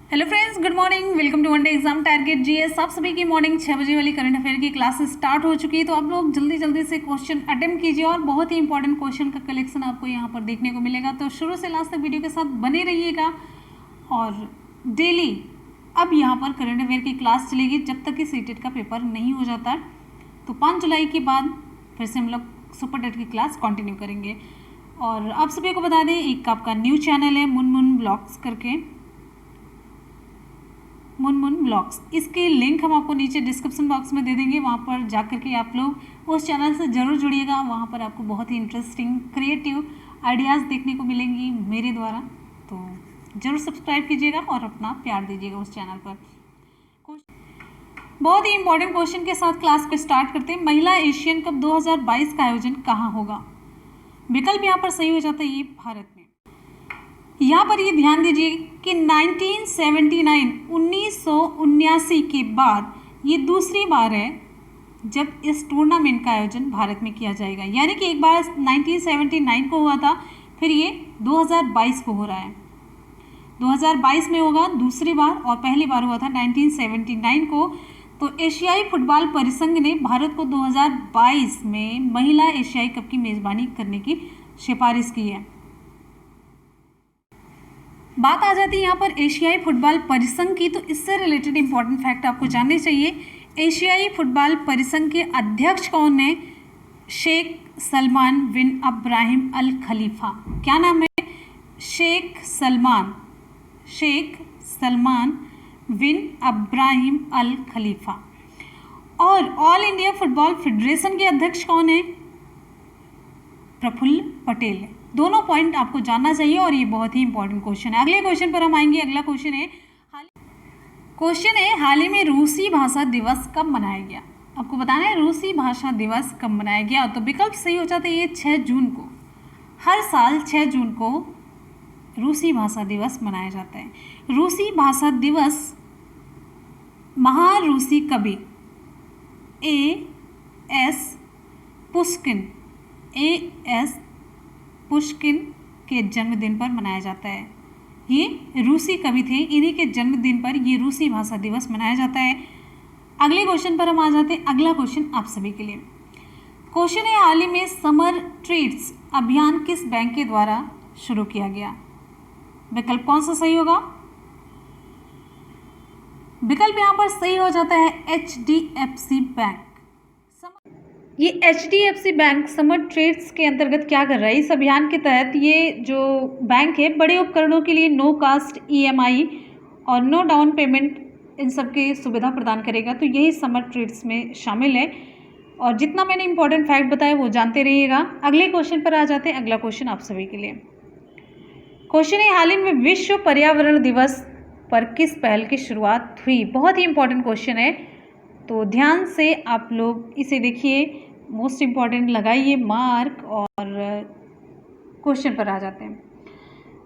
Hello friends, good morning. Welcome to one day exam target GS. आप सभी की morning 6 बजे वाली करंट अफेयर की क्लासेस स्टार्ट हो चुकी है, तो आप लोग जल्दी जल्दी से क्वेश्चन अटेम्प्ट कीजिए और बहुत ही इंपॉर्टेंट क्वेश्चन का कलेक्शन आपको यहाँ पर देखने को मिलेगा। तो शुरू से लास्ट तक वीडियो के साथ बने रहिएगा। और डेली अब यहाँ पर करंट अफेयर की क्लास चलेगी जब तक कि सीटेट का पेपर नहीं हो जाता। तो 5 जुलाई के बाद फिर से हम लोग सुपर टेट की क्लास कंटिन्यू करेंगे। और आप सभी को बता दें, एक आपका न्यू चैनल है मुनमुन ब्लॉग्स करके, मुनमुन ब्लॉग्स। इसके लिंक हम आपको नीचे डिस्क्रिप्शन बॉक्स में दे देंगे, वहाँ पर जा करके आप लोग उस चैनल से ज़रूर जुड़िएगा। वहाँ पर आपको बहुत ही इंटरेस्टिंग क्रिएटिव आइडियाज़ देखने को मिलेंगी मेरे द्वारा। तो ज़रूर सब्सक्राइब कीजिएगा और अपना प्यार दीजिएगा उस चैनल पर। बहुत ही इंपॉर्टेंट क्वेश्चन के साथ क्लास को स्टार्ट करते हैं। महिला एशियन कप 2022 का आयोजन कहाँ होगा? विकल्प यहाँ पर सही हो जाता है, ये भारत में। यहाँ पर ये ध्यान दीजिए कि 1979 के बाद ये दूसरी बार है जब इस टूर्नामेंट का आयोजन भारत में किया जाएगा। यानी कि एक बार 1979 को हुआ था, फिर ये 2022 को हो रहा है। 2022 में होगा दूसरी बार, और पहली बार हुआ था 1979 को। तो एशियाई फुटबॉल परिसंघ ने भारत को 2022 में महिला एशियाई कप की मेज़बानी करने की सिफारिश की है। बात आ जाती है यहाँ पर एशियाई फुटबॉल परिसंघ की, तो इससे रिलेटेड इंपॉर्टेंट फैक्ट आपको जानने चाहिए। एशियाई फुटबॉल परिसंघ के अध्यक्ष कौन है? शेख सलमान बिन इब्राहिम अल खलीफा। क्या नाम है? शेख सलमान बिन इब्राहिम अल खलीफा। और ऑल इंडिया फुटबॉल फेडरेशन के अध्यक्ष कौन है? प्रफुल्ल पटेल है। दोनों पॉइंट आपको जानना चाहिए और ये बहुत ही इंपॉर्टेंट क्वेश्चन है। अगले क्वेश्चन पर हम आएंगे। अगला क्वेश्चन है हाल ही में रूसी भाषा दिवस कब मनाया गया? आपको बताना है रूसी भाषा दिवस कब मनाया गया। तो विकल्प सही हो जाता है ये 6 जून को। हर साल 6 जून को रूसी भाषा दिवस मनाया जाता है। रूसी भाषा दिवस महान रूसी कवि A.S. पुष्किन के जन्मदिन पर मनाया जाता है। ये रूसी कवि थे, इन्हीं के जन्मदिन पर ये रूसी भाषा दिवस मनाया जाता है। अगले क्वेश्चन पर हम आ जाते हैं। अगला क्वेश्चन आप सभी के लिए क्वेश्चन है, हाल ही में समर ट्रीट्स अभियान किस बैंक के द्वारा शुरू किया गया? विकल्प कौन सा सही होगा? विकल्प यहाँ पर सही हो जाता है HDFC बैंक। ये HDFC बैंक समर ट्रेड्स के अंतर्गत क्या कर रहा है? इस अभियान के तहत ये जो बैंक है बड़े उपकरणों के लिए नो कास्ट EMI और नो डाउन पेमेंट इन सब की सुविधा प्रदान करेगा। तो यही समर ट्रेड्स में शामिल है। और जितना मैंने इंपॉर्टेंट फैक्ट बताया वो जानते रहिएगा। अगले क्वेश्चन पर आ जाते हैं। अगला क्वेश्चन आप सभी के लिए क्वेश्चन है, हाल ही में विश्व पर्यावरण दिवस पर किस पहल की शुरुआत हुई? बहुत ही इंपॉर्टेंट क्वेश्चन है, तो ध्यान से आप लोग इसे देखिए, मोस्ट इम्पॉर्टेंट लगाइए मार्क। और क्वेश्चन पर आ जाते हैं।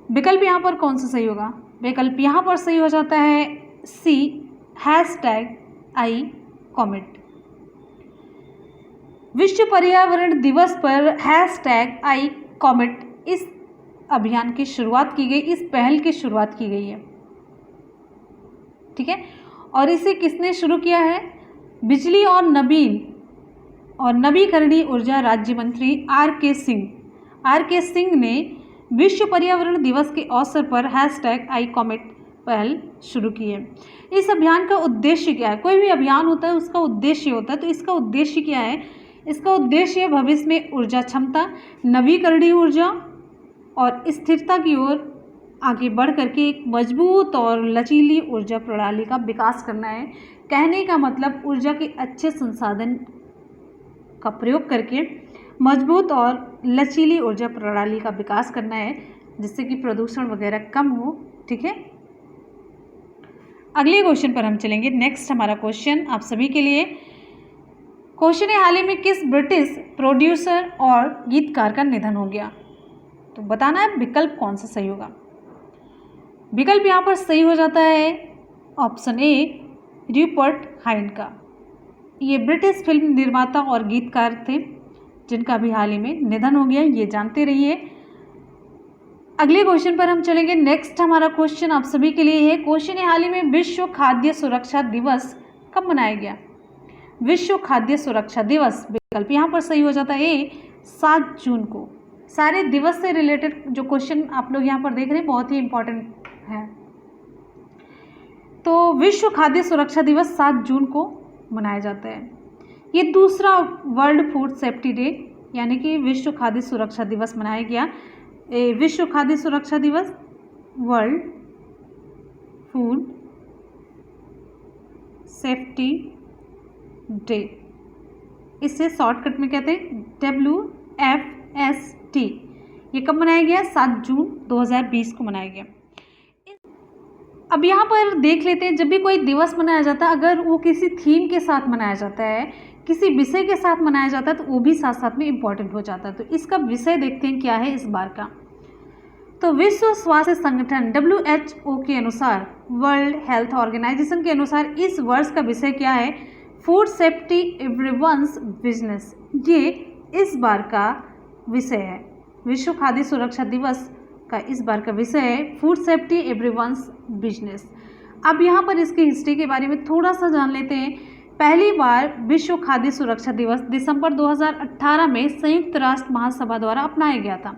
विकल्प यहाँ पर कौन सा सही होगा? विकल्प यहाँ पर सही हो जाता है C #I कॉमेट। विश्व पर्यावरण दिवस पर #I कॉमेट इस अभियान की शुरुआत की गई, इस पहल की शुरुआत की गई है। ठीक है, और इसे किसने शुरू किया है? बिजली और नवीकरणीय ऊर्जा राज्य मंत्री R.K. सिंह ने विश्व पर्यावरण दिवस के अवसर पर #I कॉमेट पहल शुरू की है। इस अभियान का उद्देश्य क्या है? कोई भी अभियान होता है उसका उद्देश्य होता है, तो इसका उद्देश्य क्या है? इसका उद्देश्य भविष्य में ऊर्जा क्षमता, नवीकरणीय ऊर्जा और स्थिरता की ओर आगे बढ़ करके एक मजबूत और लचीली ऊर्जा प्रणाली का विकास करना है। कहने का मतलब ऊर्जा के अच्छे संसाधन का प्रयोग करके मजबूत और लचीली ऊर्जा प्रणाली का विकास करना है, जिससे कि प्रदूषण वगैरह कम हो। ठीक है, अगले क्वेश्चन पर हम चलेंगे। नेक्स्ट हमारा क्वेश्चन आप सभी के लिए क्वेश्चन है, हाल ही में किस ब्रिटिश प्रोड्यूसर और गीतकार का निधन हो गया? तो बताना है विकल्प कौन सा सही होगा। विकल्प यहाँ पर सही हो जाता है ऑप्शन A रूपर्ट हाइंड का। ये ब्रिटिश फिल्म निर्माता और गीतकार थे जिनका भी हाल ही में निधन हो गया, ये जानते रहिए। अगले क्वेश्चन पर हम चलेंगे। नेक्स्ट हमारा क्वेश्चन आप सभी के लिए है। क्वेश्चन है, हाल ही में विश्व खाद्य सुरक्षा दिवस कब मनाया गया? विश्व खाद्य सुरक्षा दिवस, विकल्प यहाँ पर सही हो जाता है ए 7 जून को। सारे दिवस से रिलेटेड जो क्वेश्चन आप लोग यहाँ पर देख रहे हैं बहुत ही इंपॉर्टेंट है। तो विश्व खाद्य सुरक्षा दिवस 7 जून को मनाया जाता है। ये दूसरा वर्ल्ड फूड सेफ्टी डे यानी कि विश्व खाद्य सुरक्षा दिवस मनाया गया। विश्व खाद्य सुरक्षा दिवस, वर्ल्ड फूड सेफ्टी डे, इसे शॉर्टकट में कहते हैं WFST। ये कब मनाया गया? 7 जून 2020 को मनाया गया। अब यहाँ पर देख लेते हैं, जब भी कोई दिवस मनाया जाता है अगर वो किसी थीम के साथ मनाया जाता है, किसी विषय के साथ मनाया जाता है, तो वो भी साथ साथ में इम्पॉर्टेंट हो जाता है। तो इसका विषय देखते हैं क्या है इस बार का। तो विश्व स्वास्थ्य संगठन WHO के अनुसार, वर्ल्ड हेल्थ ऑर्गेनाइजेशन के अनुसार इस वर्ष का विषय क्या है? Food safety everyone's business. ये इस बार का विषय है। विश्व खाद्य सुरक्षा दिवस का इस बार का विषय है फूड सेफ्टी एवरीवन्स बिजनेस। अब यहाँ पर इसकी हिस्ट्री के बारे में थोड़ा सा जान लेते हैं। पहली बार विश्व खाद्य सुरक्षा दिवस दिसंबर 2018 में संयुक्त राष्ट्र महासभा द्वारा अपनाया गया था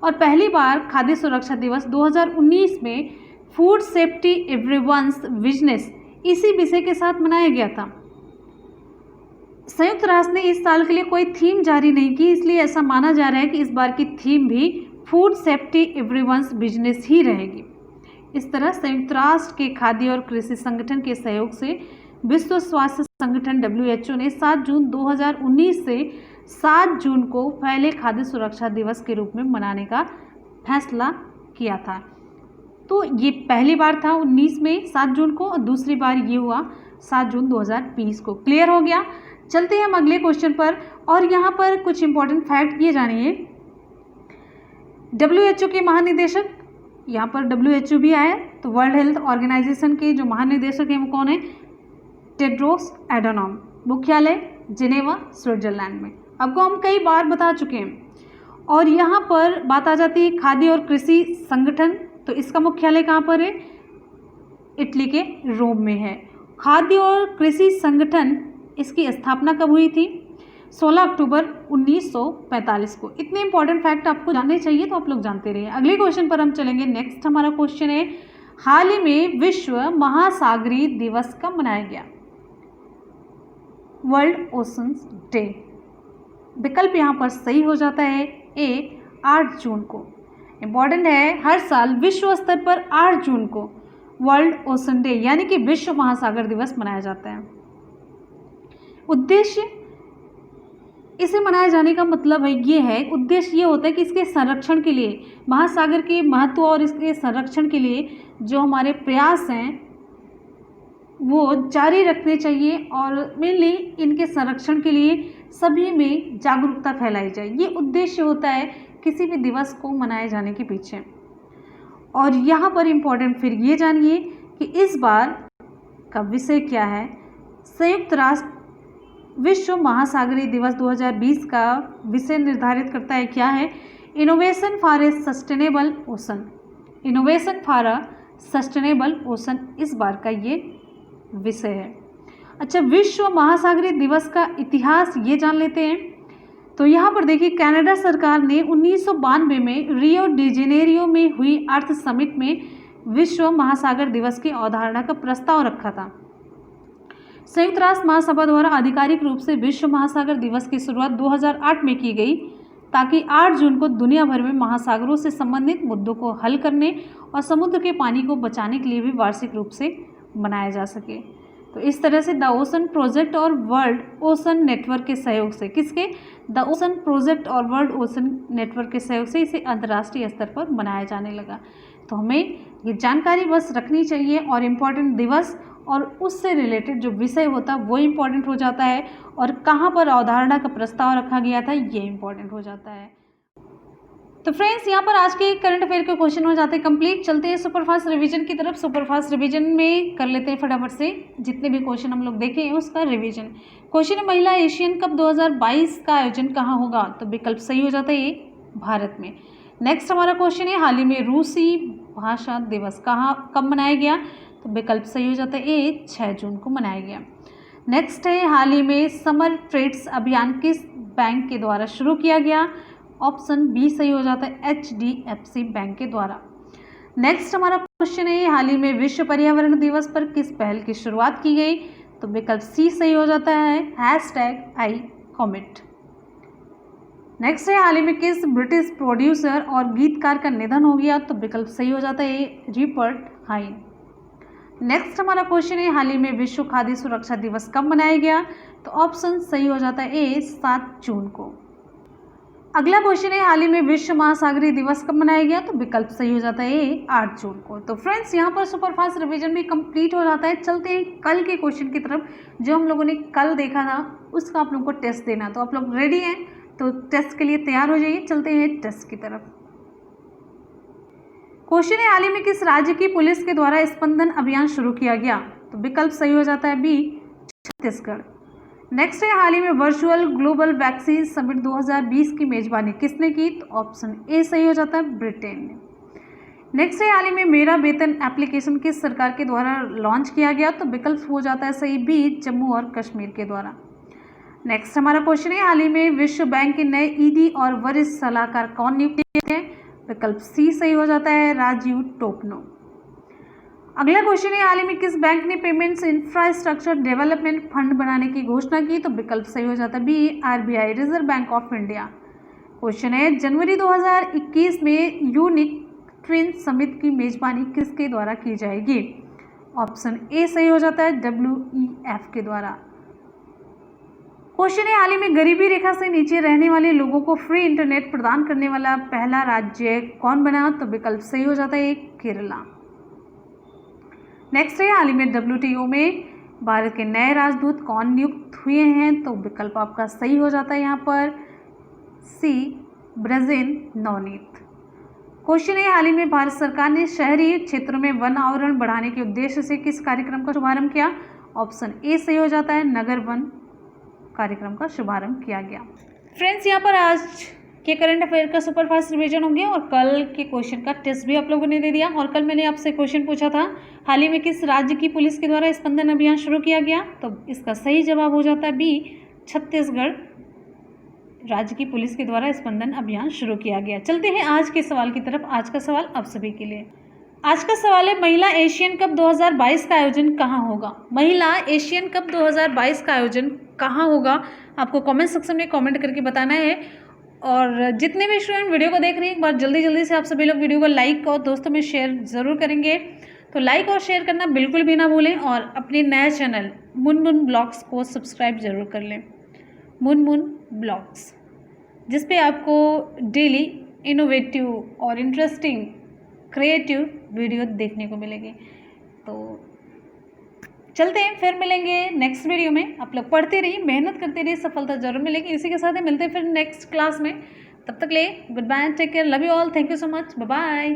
और पहली बार खाद्य सुरक्षा दिवस 2019 में फूड सेफ्टी एवरीवन्स बिजनेस इसी विषय के साथ मनाया गया था। संयुक्त राष्ट्र ने इस साल के लिए कोई थीम जारी नहीं की, इसलिए ऐसा माना जा रहा है कि इस बार की थीम भी फूड सेफ्टी एवरीवन्स बिजनेस ही रहेगी। इस तरह संयुक्त राष्ट्र के खाद्य और कृषि संगठन के सहयोग से विश्व स्वास्थ्य संगठन WHO ने 7 जून 2019 से 7 जून को पहले खाद्य सुरक्षा दिवस के रूप में मनाने का फैसला किया था। तो ये पहली बार था 19 में 7 जून को और दूसरी बार ये हुआ 7 जून 2020 को। क्लियर हो गया? चलते हैं हम अगले क्वेश्चन पर और यहाँ पर कुछ इंपॉर्टेंट फैक्ट ये जानिए। WHO के महानिदेशक, यहाँ पर WHO भी आया, तो वर्ल्ड हेल्थ ऑर्गेनाइजेशन के जो महानिदेशक हैं वो कौन है? टेड्रोस एडोनॉम। मुख्यालय जिनेवा, स्विट्जरलैंड में। आपको हम कई बार बता चुके हैं। और यहाँ पर बात आ जाती है खाद्य और कृषि संगठन, तो इसका मुख्यालय कहाँ पर है? इटली के रोम में है। खाद्य और कृषि संगठन, इसकी स्थापना कब हुई थी? 16 अक्टूबर 1945 को। इतने इंपॉर्टेंट फैक्ट आपको जानने चाहिए तो आप लोग जानते रहिए। अगले क्वेश्चन पर हम चलेंगे। नेक्स्ट हमारा क्वेश्चन है, हाल ही में विश्व महासागरीय दिवस कब मनाया गया? World oceans day. विकल्प यहाँ पर सही हो जाता है ए 8 जून को। इम्पॉर्टेंट है, हर साल विश्व स्तर पर 8 जून को वर्ल्ड ओशन डे यानी कि विश्व महासागर दिवस मनाया जाता है। उद्देश्य इसे मनाए जाने का मतलब है ये है, उद्देश्य ये होता है कि इसके संरक्षण के लिए, महासागर के महत्व और इसके संरक्षण के लिए जो हमारे प्रयास हैं वो जारी रखने चाहिए और मेनली इनके संरक्षण के लिए सभी में जागरूकता फैलाई जाए। ये उद्देश्य होता है किसी भी दिवस को मनाए जाने के पीछे। और यहाँ पर इम्पोर्टेंट फिर ये जानिए कि इस बार का विषय क्या है। संयुक्त राष्ट्र विश्व महासागरीय दिवस 2020 का विषय निर्धारित करता है क्या है? Innovation for a sustainable ocean. Innovation for a sustainable ocean इस बार का ये विषय है। अच्छा, विश्व महासागरीय दिवस का इतिहास ये जान लेते हैं। तो यहाँ पर देखिए, कनाडा सरकार ने 1992 में रियो डी जेनेरियो में हुई अर्थ समिट में विश्व महासागर दिवस की अवधारणा का प्रस्ताव रखा था। संयुक्त राष्ट्र महासभा द्वारा आधिकारिक रूप से विश्व महासागर दिवस की शुरुआत 2008 में की गई ताकि 8 जून को दुनिया भर में महासागरों से संबंधित मुद्दों को हल करने और समुद्र के पानी को बचाने के लिए भी वार्षिक रूप से मनाया जा सके। तो इस तरह से द ओशन प्रोजेक्ट और वर्ल्ड ओशन नेटवर्क के सहयोग से, किसके? द ओशन प्रोजेक्ट और वर्ल्ड ओशन नेटवर्क के सहयोग से इसे अंतर्राष्ट्रीय स्तर पर मनाया जाने लगा। तो हमें ये जानकारी बस रखनी चाहिए और इम्पॉर्टेंट दिवस और उससे रिलेटेड जो विषय होता है वो इम्पॉर्टेंट हो जाता है और कहाँ पर अवधारणा का प्रस्ताव रखा गया था ये इम्पॉर्टेंट हो जाता है। तो फ्रेंड्स, यहाँ पर आज के करंट अफेयर के क्वेश्चन हो जाते हैं कंप्लीट। चलते हैं सुपरफास्ट रिवीजन की तरफ। सुपरफास्ट रिवीजन में कर लेते हैं फटाफट से जितने भी क्वेश्चन हम लोग देखे हैं उसका रिवीजन। क्वेश्चन है, महिला एशियन कप 2022 का आयोजन कहाँ होगा? तो विकल्प सही हो जाता है ये भारत में। नेक्स्ट हमारा क्वेश्चन है, हाल ही में रूसी भाषा दिवस कब मनाया गया? तो विकल्प सही हो जाता है ए, 6 जून को मनाया गया। नेक्स्ट है, हाल ही में समर ट्रेड्स अभियान किस बैंक के द्वारा शुरू किया गया? ऑप्शन बी सही हो जाता है HDFC बैंक के द्वारा। नेक्स्ट हमारा क्वेश्चन है, हाल ही में विश्व पर्यावरण दिवस पर किस पहल की शुरुआत की गई? तो विकल्प सी सही हो जाता है #ICommit। नेक्स्ट है, हाल ही में किस ब्रिटिश प्रोड्यूसर और गीतकार का निधन हो गया? तो विकल्प सही हो जाता है रिपर्ट हाइन। नेक्स्ट हमारा क्वेश्चन है, हाल ही में विश्व खाद्य सुरक्षा दिवस कब मनाया गया? तो ऑप्शन सही हो जाता है ए, 7 जून को। अगला क्वेश्चन है, हाल ही में विश्व महासागरीय दिवस कब मनाया गया? तो विकल्प सही हो जाता है ए, 8 जून को। तो फ्रेंड्स, यहाँ पर सुपरफास्ट रिवीजन भी कंप्लीट हो जाता है। चलते हैं कल के क्वेश्चन की तरफ। जो हम लोगों ने कल देखा था उसका आप लोगों को टेस्ट देना, तो आप लोग रेडी हैं तो टेस्ट के लिए तैयार हो जाइए। चलते हैं टेस्ट की तरफ। क्वेश्चन है, हाल ही में किस राज्य की पुलिस के द्वारा स्पंदन अभियान शुरू किया गया? तो विकल्प सही हो जाता है बी, छत्तीसगढ़। नेक्स्ट है, हाल ही में वर्चुअल ग्लोबल वैक्सीन समिट 2020 की मेजबानी किसने की? तो ऑप्शन ए सही हो जाता है ब्रिटेन ने। नेक्स्ट है, हाल ही में मेरा वेतन एप्लीकेशन किस सरकार के द्वारा लॉन्च किया गया? तो विकल्प हो जाता है सही बी, जम्मू और कश्मीर के द्वारा। नेक्स्ट हमारा क्वेश्चन है, हाल ही में विश्व बैंक के नए ईडी और वरिष्ठ सलाहकार कौन नियुक्त किए गए? विकल्प सी सही हो जाता है राजीव टोपनो। अगला क्वेश्चन है, हाल ही में किस बैंक ने पेमेंट्स इंफ्रास्ट्रक्चर डेवलपमेंट फंड बनाने की घोषणा की? तो विकल्प सही हो जाता है B, RBI Reserve Bank of India. Question है, जनवरी 2021 में यूनिक ट्विन समिट की मेजबानी किसके द्वारा की जाएगी? ऑप्शन ए सही हो जाता है WEF के द्वारा। क्वेश्चन है, हाल ही में गरीबी रेखा से नीचे रहने वाले लोगों को फ्री इंटरनेट प्रदान करने वाला पहला राज्य कौन बना? तो विकल्प सही हो जाता है केरला। नेक्स्ट है, हाल ही में WTO में भारत के नए राजदूत कौन नियुक्त हुए हैं? तो विकल्प आपका सही हो जाता है यहाँ पर सी, ब्रजेन नवनीत। क्वेश्चन है, हाल ही में भारत सरकार ने शहरी क्षेत्रों में वन आवरण बढ़ाने के उद्देश्य से किस कार्यक्रम का शुभारंभ किया? ऑप्शन ए सही हो जाता है नगर वन कार्यक्रम का शुभारंभ किया गया। फ्रेंड्स, यहाँ पर आज के करंट अफेयर का सुपरफास्ट रिवीजन हो गया और कल के क्वेश्चन का टेस्ट भी आप लोगों ने दे दिया। और कल मैंने आपसे क्वेश्चन पूछा था, हाल ही में किस राज्य की पुलिस के द्वारा स्पंदन अभियान शुरू किया गया? तो इसका सही जवाब हो जाता है बी, छत्तीसगढ़ राज्य की पुलिस के द्वारा स्पंदन अभियान शुरू किया गया। चलते हैं आज के सवाल की तरफ। आज का सवाल आप सभी के लिए। आज का सवाल है, महिला एशियन कप 2022 का आयोजन कहाँ होगा? महिला एशियन कप 2022 का आयोजन कहाँ होगा? आपको कमेंट सेक्शन में कमेंट करके बताना है। और जितने भी स्टूडेंट वीडियो को देख रहे हैं, एक बार जल्दी से आप सभी लोग वीडियो को लाइक और दोस्तों में शेयर ज़रूर करेंगे। तो लाइक और शेयर करना बिल्कुल भी ना भूलें और अपने नए चैनल मुनमुन ब्लॉग्स को सब्सक्राइब ज़रूर कर लें। मुनमुन ब्लॉग्स, जिस पे आपको डेली इनोवेटिव और इंटरेस्टिंग क्रिएटिव वीडियो देखने को मिलेगी। तो चलते हैं, फिर मिलेंगे नेक्स्ट वीडियो में। आप लोग पढ़ते रहिए, मेहनत करते रहिए, सफलता जरूर मिलेगी। इसी के साथ ही मिलते हैं फिर नेक्स्ट क्लास में। तब तक ले good bye, take care, love you all, thank you so much, bye bye.